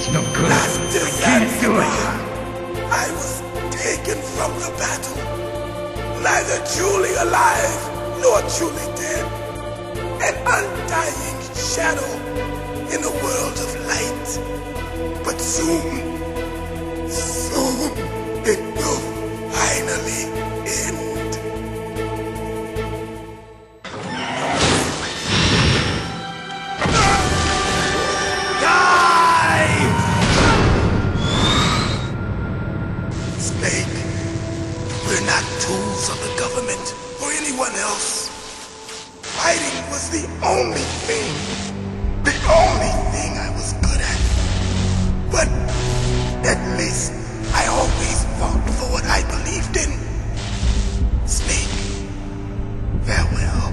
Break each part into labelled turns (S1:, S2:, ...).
S1: It's no good.
S2: After
S1: I
S2: that
S1: can't do it.
S2: spear, I was taken from the battle, neither truly alive nor truly dead, an undying shadow in a world of light. But soon it will finally end. Die! Snake, we're not tools of the government or anyone else. Fighting was the only thing I was good at. But at least I always fought for what I believed in. Snake, farewell.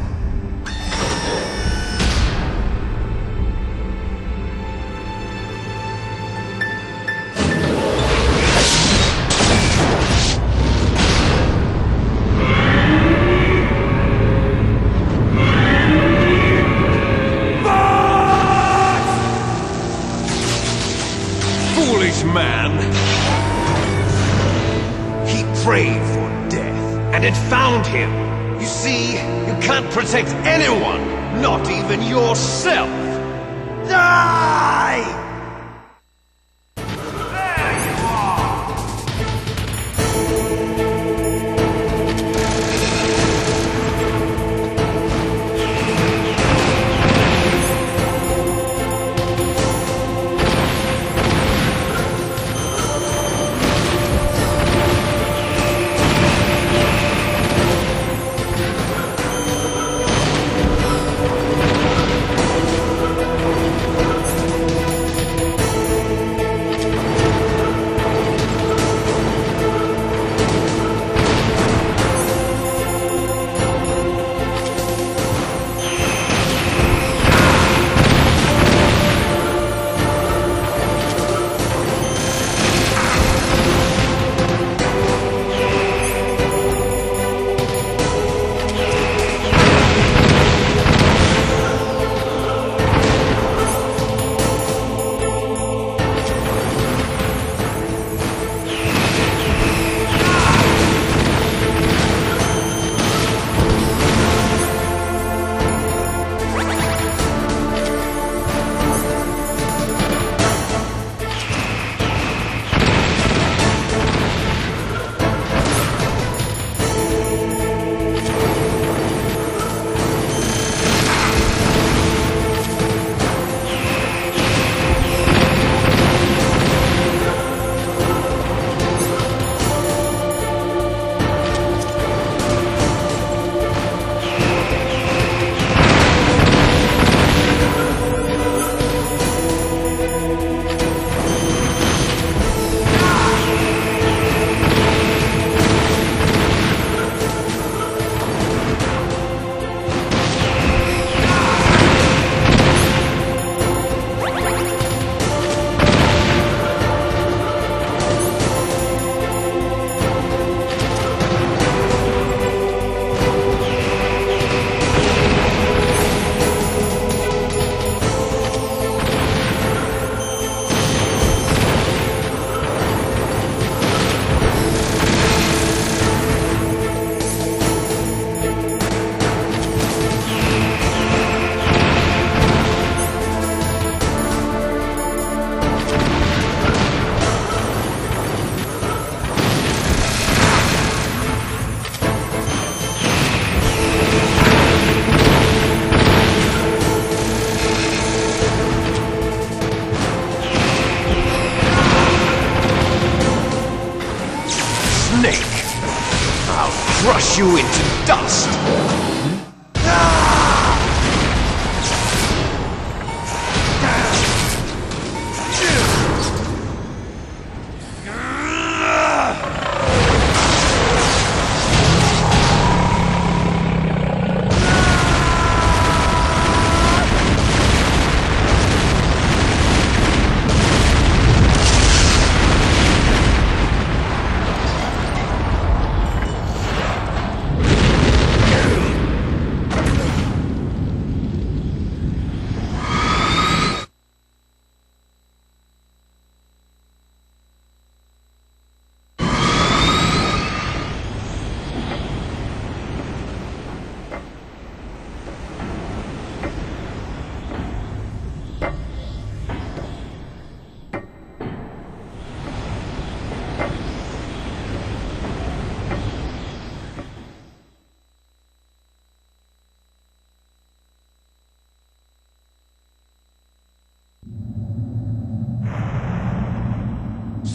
S3: Foolish man! He prayed for death, and it found him. You see, you can't protect anyone, not even yourself. Die! There you are! Crush you into dust!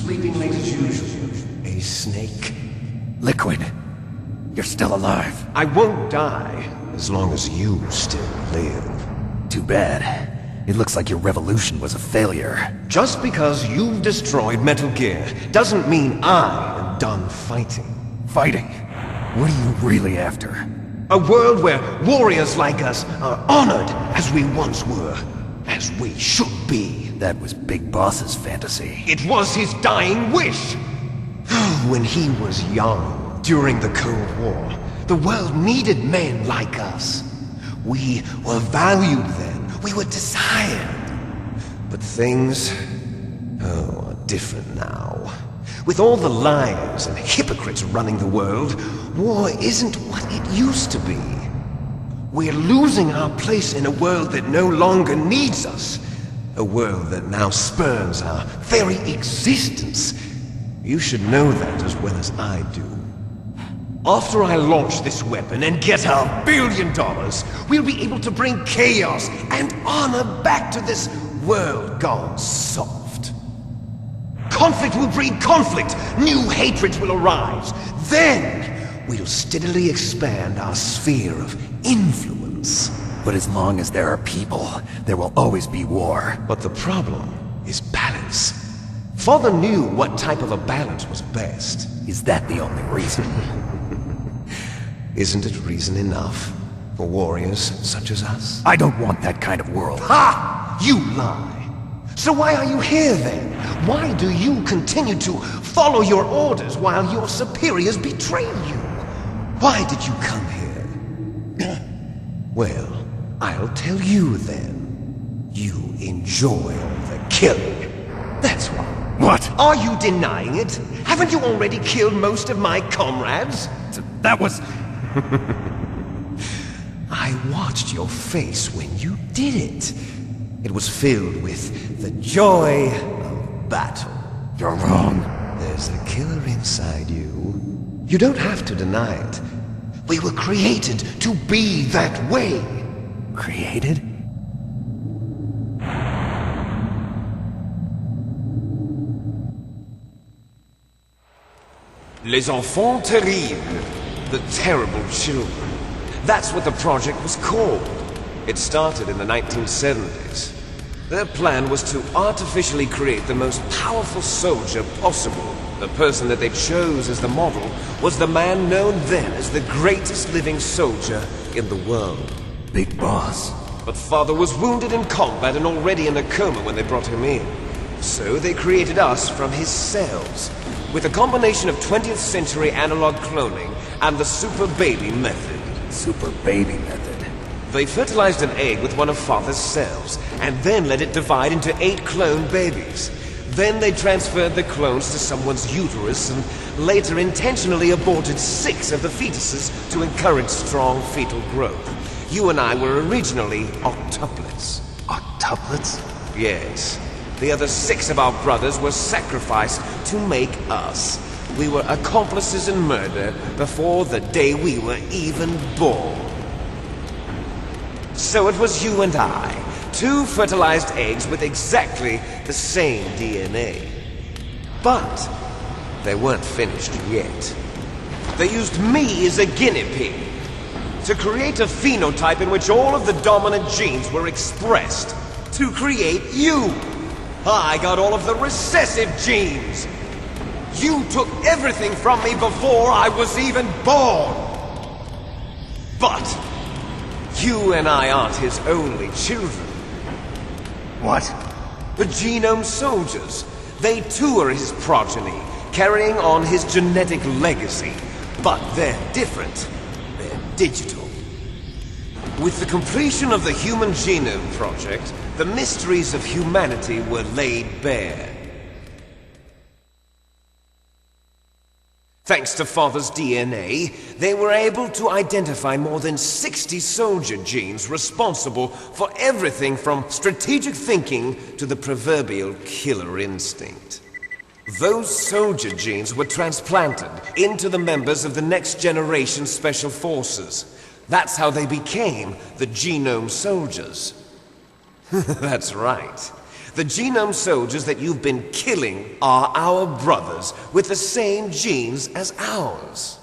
S3: sleeping late as usual. A snake.
S1: Liquid, you're still alive.
S3: I won't die as long as you still live.
S1: Too bad. It looks like your revolution was a failure.
S3: Just because you've destroyed Metal Gear doesn't mean I am done fighting.
S1: Fighting? What are you really after?
S3: A world where warriors like us are honored as we once were, as we should be.
S1: That was Big Boss's fantasy.
S3: It was his dying wish. When he was young, during the Cold War, the world needed men like us. We were valued then. We were desired. But things, are different now. With all the liars and hypocrites running the world, war isn't what it used to be. We're losing our place in a world that no longer needs us. A world that now spurns our very existence. You should know that as well as I do. After I launch this weapon and get $1 billion, we'll be able to bring chaos and honor back to this world gone soft. Conflict will breed conflict. New hatreds will arise. Then, we'll steadily expand our sphere of influence.
S1: But as long as there are people, there will always be war.
S3: But the problem is balance. Father knew what type of a balance was best.
S1: Is that the only reason?
S3: Isn't it reason enough for warriors such as us?
S1: I don't want that kind of world.
S3: Ha! You lie! So why are you here then? Why do you continue to follow your orders while your superiors betray you? Why did you come here? Well, I'll tell you then. You enjoy all the killing. That's why.
S1: What?
S3: Are you denying it? Haven't you already killed most of my comrades?
S1: That was...
S3: I watched your face when you did it. It was filled with the joy of battle.
S1: You're wrong.
S3: There's a killer inside you. You don't have to deny it. We were created to be that way.
S1: Created?
S3: Les enfants terribles. The terrible children. That's what the project was called. It started in the 1970s. Their plan was to artificially create the most powerful soldier possible. The person that they chose as the model was the man known then as the greatest living soldier in the world.
S1: Big Boss.
S3: But Father was wounded in combat and already in a coma when they brought him in. So they created us from his cells, with a combination of 20th century analog cloning and the super baby method.
S1: Super baby method.
S3: They fertilized an egg with one of Father's cells, and then let it divide into 8 clone babies. Then they transferred the clones to someone's uterus, and later intentionally aborted 6 of the fetuses to encourage strong fetal growth. You and I were originally octuplets.
S1: Octuplets?
S3: Yes. The other 6 of our brothers were sacrificed to make us. We were accomplices in murder before the day we were even born. So it was you and I, 2 fertilized eggs with exactly the same DNA. But they weren't finished yet. They used me as a guinea pig to create a phenotype in which all of the dominant genes were expressed to create you. I got all of the recessive genes. You took everything from me before I was even born. But you and I aren't his only children.
S1: What?
S3: The Genome Soldiers. They too are his progeny, carrying on his genetic legacy. But they're different. They're digital. With the completion of the Human Genome Project, the mysteries of humanity were laid bare. Thanks to Father's DNA, they were able to identify more than 60 soldier genes responsible for everything from strategic thinking to the proverbial killer instinct. Those soldier genes were transplanted into the members of the next generation Special Forces. That's how they became the Genome Soldiers. That's right. The genome soldiers that you've been killing are our brothers with the same genes as ours.